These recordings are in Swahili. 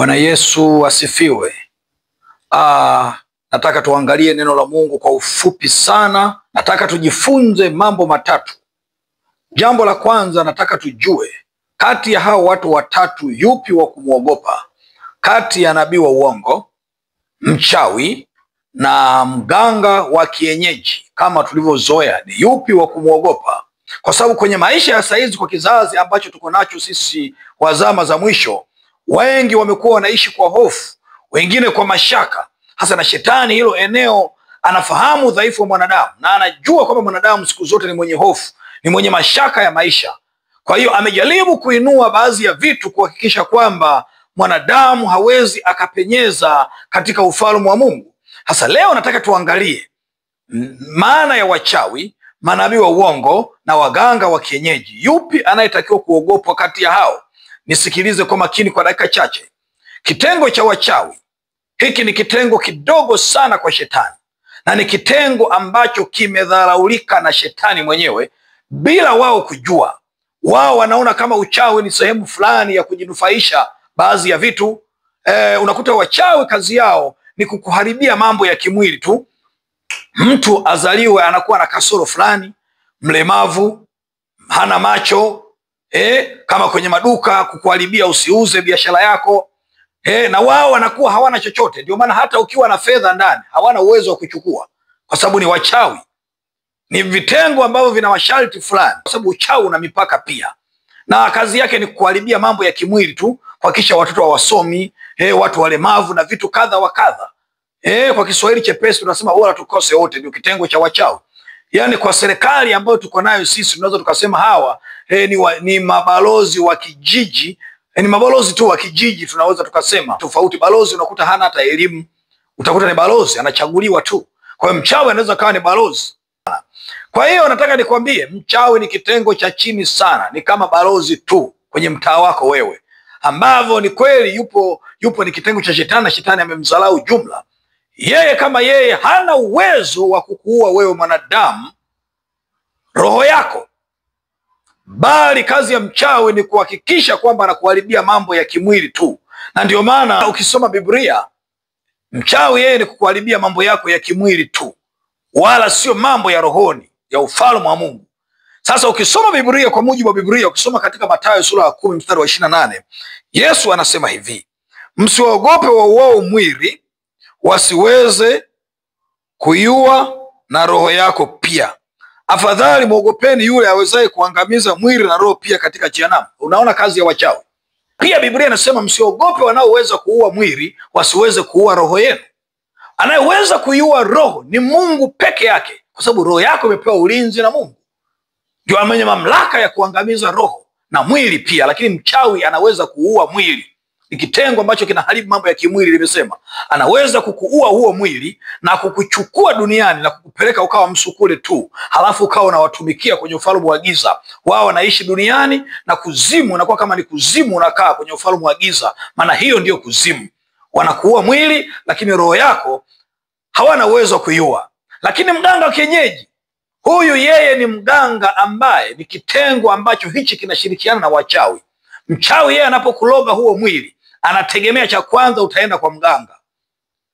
Bwana Yesu asifiwe. Nataka tuangalie neno la Mungu kwa ufupi sana. Nataka tujifunze mambo matatu. Jambo la kwanza, nataka tujue kati ya hao watu watatu yupi wa kumwogopa? Kati ya nabii wa uongo, mchawi na mganga wa kienyeji kama tulivyozoea, ni yupi wa kumwogopa? Kwa sababu kwenye maisha ya saizi, kwa kizazi ambacho tuko nacho sisi wa zama za mwisho, wengi wamekuwa wanaishi kwa hofu, wengine kwa mashaka. Hasa na shetani hilo eneo anafahamu udhaifu wa mwanadamu, na anajua kwamba mwanadamu siku zote ni mwenye hofu, ni mwenye mashaka ya maisha. Kwa hiyo amejaribu kuinua baadhi ya vitu kuhakikisha kwamba mwanadamu hawezi akapenyeza katika ufalme wa Mungu. Hasa leo nataka tuangalie maana ya wachawi, manabii wa uongo na waganga wa kienyeji. Yupi anayetakiwa kuogopwa kati ya hao? Nisikilize kwa makini kwa dakika chache. Kitengo cha wachawi, hiki ni kitengo kidogo sana kwa shetani, na ni kitengo ambacho kimedharaulika na shetani mwenyewe bila wao kujua. Wao wanaona kama uchawi ni sehemu fulani ya kujinufaisha baadhi ya vitu. Unakuta wachawi kazi yao ni kukuharibia mambo ya kimwili tu. Mtu azaliwe anakuwa na kasoro fulani, mlemavu, hana macho, kama kwenye maduka kukuharibia usiuze biashara yako. Na wao wanakuwa hawana chochote. Ndio maana hata ukiwa na fedha ndani hawana uwezo wa kuchukua, kwa sababu ni wachawi. Ni vitengo ambavyo vina masharti fulani, kwa sababu uchawi una mipaka pia, na kazi yake ni kuharibia mambo ya kimwili tu, kuhakikisha watoto hawasomi, watu walemavu na vitu kadha wa kadha. Kwa Kiswahili chepesi tunasema bora tukose wote. Ndio kitengo cha wachawi. Yaani kwa serikali ambayo tuko nayo sisi, tunaweza tukasema hawa ni mabalozi wa kijiji. Ni mabalozi tu wa kijiji, tunaweza tukasema tofauti. Balozi unakuta hana hata elimu, utakuta ni balozi anachaguliwa tu. Kwa hiyo mchawi anaweza kawa ni balozi. Kwa hiyo nataka nikwambie, mchawi ni kitengo cha chini sana, ni kama balozi tu kwenye mtaa wako wewe, ambavyo ni kweli yupo ni kitengo cha shetani, na shetani amemdharau jumla. Yeye kama yeye hana uwezo wa kukuua wewe mwanadamu, roho yako, bali kazi ya mchawi ni kuhakikisha kwamba anakuharibia mambo ya kimwili tu. Na ndio maana ukisoma Biblia, mchawi yeye ni kukuharibia mambo yako ya kimwili tu, wala sio mambo ya rohoni ya ufalme wa Mungu. Sasa ukisoma Biblia kwa mujibu wa Biblia, ukisoma katika Mathayo sura ya 10 mstari wa 28, Yesu anasema hivi: msiwaogope wauao mwili, wasiweze kuiua na roho yako pia. Afadhali muogopeni yule awezaye kuangamiza mwili na roho pia katika jehanamu. Unaona kazi ya wachawi. Pia Biblia inasema msiogope wanaoweza kuua mwili, wasiweze kuua roho yenu. Anayeweza kuiua roho ni Mungu peke yake, kwa sababu roho yako imepewa ulinzi na Mungu. Ndio mwenye mamlaka ya kuangamiza roho na mwili pia. Lakini mchawi anaweza kuua mwili. Ni kitengo ambacho kinaharibu mambo ya kimwili. Nimesema anaweza kukuua huo mwili na kukuchukua duniani na kukupeleka ukawa msukule tu, halafu ukawa unawatumikia kwenye ufalme wa giza. Wao wanaishi duniani, na kuzimu unakuwa kama ni kuzimu, unakaa kwenye ufalme wa giza, maana hiyo ndio kuzimu. Wanakuua mwili, lakini roho yako hawana uwezo wa kuiua. Lakini mganga wa kienyeji, huyu yeye ni mganga ambaye ni kitengo ambacho hichi kinashirikiana na wachawi. Mchawi yeye anapokuloga huo mwili, anategemea cha kwanza utaenda kwa mganga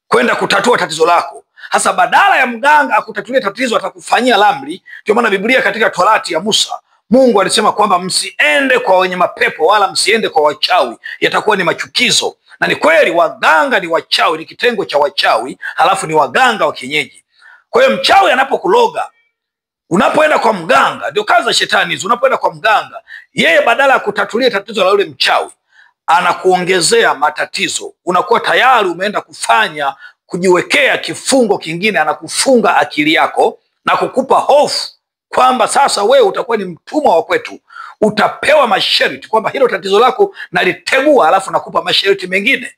kwenda kutatua tatizo lako. Hasa badala ya mganga akutatulie tatizo, atakufanyia ramli. Ndio maana Biblia katika Torati ya Musa, Mungu alisema kwamba msiende kwa wenye mapepo wala msiende kwa wachawi, yatakuwa ni machukizo. Na ni kweli, waganga ni wachawi, ni kitengo cha wachawi, halafu ni waganga wa kienyeji. Kwa hiyo mchawi anapokuloga, unapoenda kwa mganga, ndio kazi za shetani hizo. Unapoenda kwa mganga, yeye badala ya kutatulia tatizo la yule mchawi, anakuongezea matatizo. Unakuwa tayari umeenda kujiwekea kifungo kingine. Anakufunga akili yako na kukupa hofu kwamba sasa wewe utakuwa ni mtumwa wa kwetu. Utapewa masharti kwamba hilo tatizo lako nalitegua, alafu nakupa masharti mengine.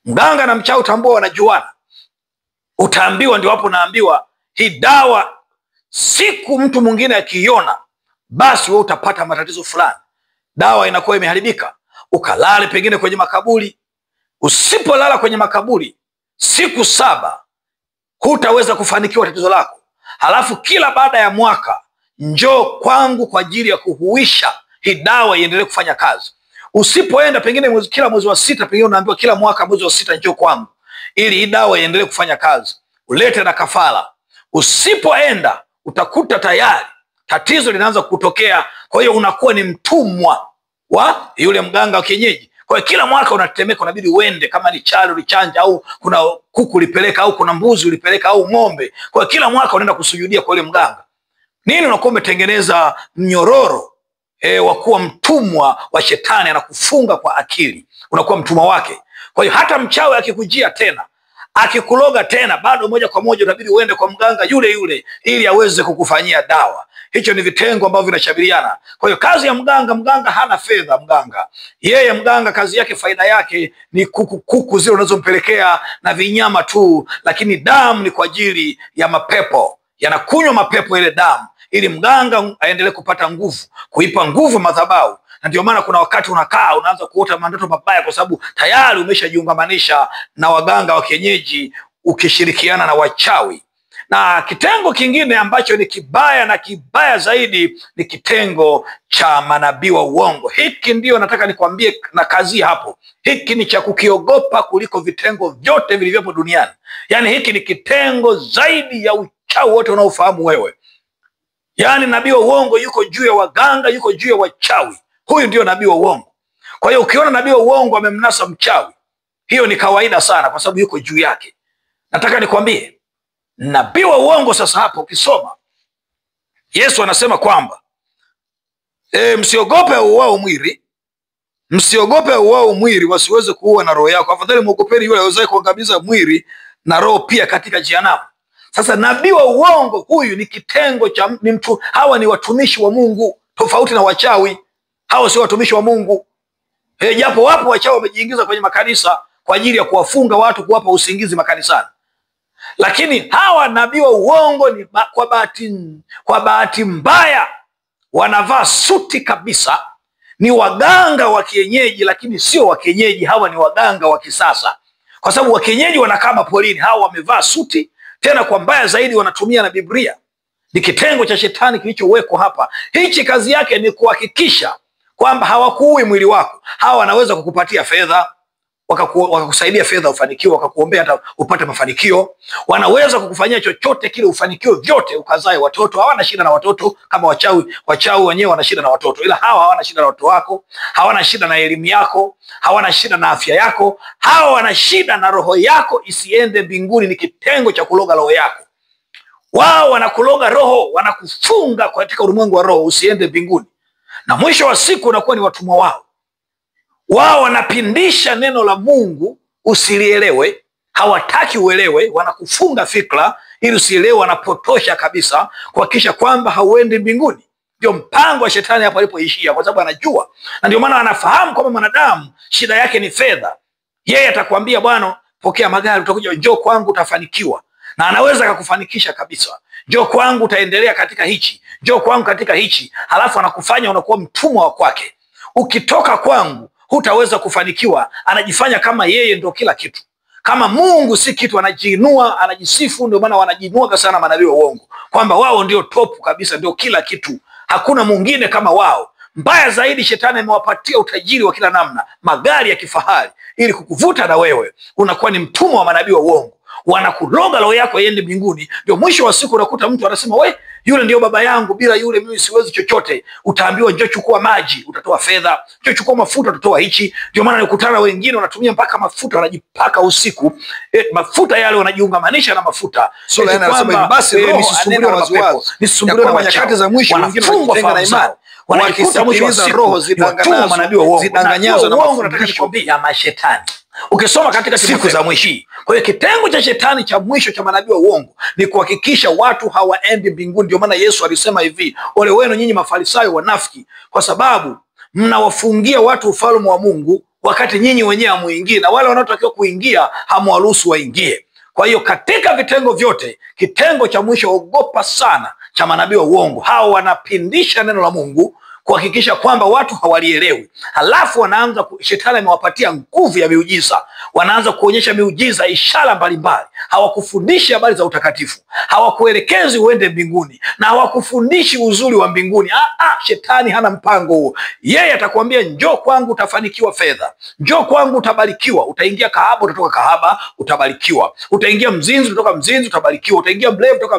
Mganga na mchawi tambua wanajuana. Utaambiwa, ndio hapo naambiwa hii dawa siku mtu mwingine akiiona, basi wewe utapata matatizo fulani. Dawa inakuwa imeharibika. Ukalale pengine kwenye makaburi. Usipolala kwenye makaburi siku 7, hutaweza kufanikiwa tatizo lako. Halafu kila baada ya mwaka njoo kwangu kwa ajili ya kuhuisha hii dawa iendelee kufanya kazi. Usipoenda pengine kila mwezi wa sita, pengine unaambiwa kila mwaka mwezi wa sita njoo kwangu ili hii dawa iendelee kufanya kazi, ulete na kafara. Usipoenda utakuta tayari tatizo linaanza kutokea. Kwa hiyo unakuwa ni mtumwa wa yule mganga wa kienyeji. Kwa hiyo kila mwaka unatetemeka, unabidi uende, kama ni chali ulichanja, au kuna kuku ulipeleka, au kuna mbuzi ulipeleka, au ng'ombe. Kwa hiyo kila mwaka unaenda kusujudia kwa yule mganga. Nini? Unakuwa umetengeneza mnyororo wa kuwa mtumwa wa shetani, anakufunga kwa akili, unakuwa mtumwa wake. Kwa hiyo hata mchawi akikujia tena, akikuloga tena, bado moja kwa moja unabidi uende kwa mganga yule yule ili aweze kukufanyia dawa. Hicho ni vitengo ambavyo vinashabihiana. Kwa hiyo kazi ya mganga hana fedha. Mganga kazi yake, faida yake ni kuku zile unazompelekea na vinyama tu, lakini damu ni kwa ajili ya mapepo. Yanakunywa mapepo ile damu ili mganga aendelee kupata nguvu, kuipa nguvu madhabahu. Na ndio maana kuna wakati unaanza kuota mandoto mabaya, kwa sababu tayari umeshajiungamanisha na waganga wa kienyeji ukishirikiana na wachawi. Na kitengo kingine ambacho ni kibaya na kibaya zaidi ni kitengo cha manabii wa uongo. Hiki ndio nataka nikwambie na kazi hapo. Hiki ni cha kukiogopa kuliko vitengo vyote vilivyopo duniani. Yaani hiki ni kitengo zaidi ya uchawi wote unaofahamu wewe. Yaani nabii wa uongo yuko juu ya waganga, yuko juu ya wachawi. Huyu ndio nabii wa uongo. Kwa hiyo ukiona nabii wa uongo amemnasa mchawi, hiyo ni kawaida sana, kwa sababu yuko juu yake. Nataka nikwambie nabii wa uongo sasa hapo ukisoma, Yesu anasema kwamba msiogope auao mwili, msiogope auao mwili wasiweze kuua na roho yako. Afadhali muogopeni yule awezaye kuangamiza mwili na roho pia katika jehanamu. Sasa nabii wa uongo huyu ni kitengo cha hawa ni watumishi wa Mungu, tofauti na wachawi. Hawa sio watumishi wa Mungu. Japo wapo wachawi wamejiingiza kwenye makanisa kwa ajili ya kuwafunga watu, kuwapa usingizi makanisani. Lakini hawa nabii wa uongo ni kwa bahati mbaya wanavaa suti kabisa. Ni waganga wa kienyeji, lakini sio wa kienyeji. Hawa ni waganga wa kisasa, kwa sababu wa kienyeji wanakaa mapolini. Hawa wamevaa suti, tena kwa mbaya zaidi wanatumia na Biblia. Ni kitengo cha shetani kilichowekwa hapa. Hichi kazi yake ni kuhakikisha kwamba hawakuui mwili wako. Hawa wanaweza kukupatia fedha, wakakusaidia fedha ufanikiwe, wakakuombea hata upate mafanikio. Wanaweza kukufanyia chochote kile ufanikiwe vyote, ukazae watoto. Hawana shida na watoto kama wachawi. Wachawi wenyewe wana shida na watoto, ila hawa hawana shida na watoto wako, hawana shida na elimu yako, hawana shida na afya yako. Hawa wana shida na roho yako isiende mbinguni. Ni kitengo cha kuloga roho yako. Wao wanakuloga roho, wanakufunga katika ulimwengu wa roho usiende mbinguni, na mwisho wa siku unakuwa ni watumwa wao. Wao wanapindisha neno la Mungu usilielewe, hawataki uelewe, wanakufunga fikra ili usielewe, wanapotosha kabisa kuhakikisha kwamba hauendi mbinguni. Ndio mpango wa shetani hapo alipoishia, kwa sababu anajua, na ndio maana anafahamu kwamba mwanadamu shida yake ni fedha. Yeye atakwambia, bwana, pokea magari, utakuja, njoo kwangu utafanikiwa, na anaweza kukufanikisha kabisa. Njoo kwangu utaendelea katika hichi, njoo kwangu katika hichi, halafu anakufanya unakuwa mtumwa wa kwake. Ukitoka kwangu hutaweza kufanikiwa. Anajifanya kama yeye ndio kila kitu, kama Mungu si kitu. Anajiinua, anajisifu. Ndio maana wanajiinua sana manabii wa uongo, kwamba wao ndio top kabisa, ndio kila kitu, hakuna mwingine kama wao. Mbaya zaidi, shetani amewapatia utajiri wa kila namna, magari ya kifahari, ili kukuvuta na wewe unakuwa ni mtumwa wa manabii wa uongo. Wanakuloga roho yako iende mbinguni. Ndio mwisho wa siku unakuta mtu anasema, yule ndio baba yangu, bila yule mimi siwezi chochote. Utaambiwa, njoo chukua maji, utatoa fedha, njoo chukua mafuta, utatoa hichi. Ndio maana nikutana wengine wanatumia mpaka mafuta, wanajipaka usiku. Mafuta yale wanajiungamanisha na mafuta. So anasema basi roho nisisumbuliwe na mapepo, nisisumbuliwe na nyakati za mwisho. Wengine wanajitenga na imani, wakisikiliza roho zidanganyazo na mafundisho ya mashetani. Ukisoma katika siku za mwisho. Kwa hiyo kitengo cha shetani cha mwisho cha manabii wa uongo ni kuhakikisha watu hawaendi mbinguni. Ndio maana Yesu alisema hivi, ole wenu nyinyi Mafarisayo wanafiki, kwa sababu mnawafungia watu ufalme wa Mungu wakati nyinyi wenyewe hamuingii, na wale wanaotakiwa kuingia hamwaruhusu waingie. Kwa hiyo katika vitengo vyote, kitengo cha mwisho, ogopa sana, cha manabii wa uongo. Hao wanapindisha neno la Mungu kuhakikisha kwamba watu hawalielewi. Halafu wanaanza, shetani amewapatia nguvu ya miujiza. Wanaanza kuonyesha miujiza, ishara mbalimbali. Hawakufundishi habari za utakatifu, hawakuelekezi uende mbinguni na hawakufundishi uzuri wa mbinguni. Shetani hana mpango huo. Yeye atakwambia njoo kwangu utafanikiwa fedha, njoo kwangu utabarikiwa. Utaingia kahaba, utatoka kahaba, utabarikiwa. Utaingia mzinzi, utatoka mzinzi, utabarikiwa. Utaingia mlevi, utatoka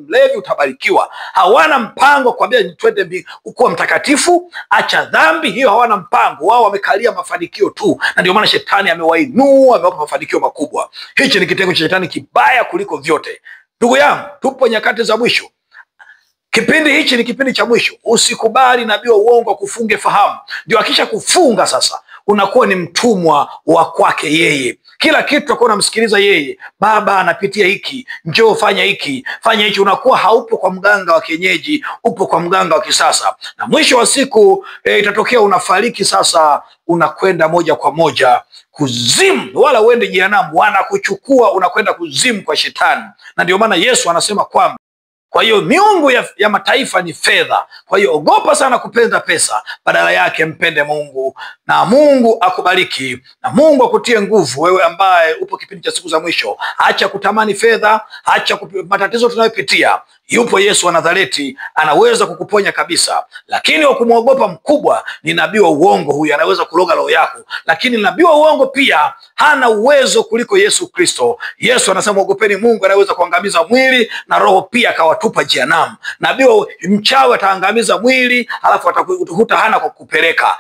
mlevi, utabarikiwa. Hawana mpango kuambia twende kuwa mtakatifu, acha dhambi. Hiyo hawana mpango. Wao wamekalia mafanikio tu, na ndio maana shetani amewainua, amewapa mafanikio makubwa. Hichi ni kitengo cha shetani kibaya kuliko vyote. Ndugu yangu, tupo nyakati za mwisho. Kipindi hichi ni kipindi cha mwisho. Usikubali nabii wa uongo akufunge fahamu. Ndio akisha kufunga sasa, unakuwa ni mtumwa wa kwake yeye. Kila kitu utakuwa unamsikiliza yeye. Baba anapitia hiki, njoo fanya hiki, fanya hichi. Unakuwa haupo kwa mganga wa kienyeji, upo kwa mganga wa kisasa. Na mwisho wa siku itatokea unafariki sasa, unakwenda moja kwa moja kuzimu, wala uende jehanamu. Wanakuchukua unakwenda kuzimu kwa shetani. Na ndio maana Yesu anasema kwamba kwa hiyo miungu ya mataifa ni fedha. Kwa hiyo ogopa sana kupenda pesa, badala yake mpende Mungu, na Mungu akubariki, na Mungu akutie nguvu. Wewe ambaye upo kipindi cha siku za mwisho, acha kutamani fedha, acha matatizo tunayopitia. Yupo Yesu wa Nazareti, anaweza kukuponya kabisa. Lakini wa kumwogopa mkubwa ni nabii wa uongo. Huyu anaweza kuloga roho yako, lakini nabii wa uongo pia hana uwezo kuliko Yesu Kristo. Yesu anasema ogopeni Mungu, anaweza kuangamiza mwili na roho pia akawatupa jehanamu. Nabii mchawi ataangamiza mwili, alafu atakuta hana kwa kupeleka.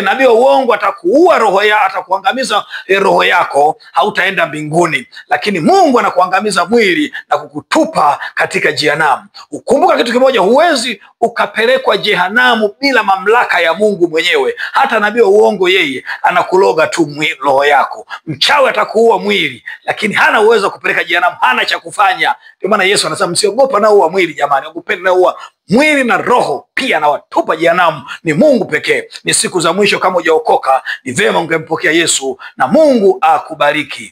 Nabii wa uongo atakuua roho yako, atakuangamiza roho yako, hautaenda mbinguni. Lakini Mungu anakuangamiza mwili na kukutupa katika jehanamu. Ukumbuka kitu kimoja, huwezi ukapelekwa jehanamu bila mamlaka ya Mungu mwenyewe. Hata nabii wa uongo yeye anakuloga tu roho yako. Mchawi atakuua mwili, lakini hana uwezo kupeleka jehanamu, hana cha kufanya. Ndio maana Yesu anasema msiogopa nao wa mwili jamani, ogopeni nao wa mwili na roho pia, na watupa jehanamu ni Mungu pekee. Ni siku za mwisho, kama hujaokoka ni vema ungempokea Yesu, na Mungu akubariki.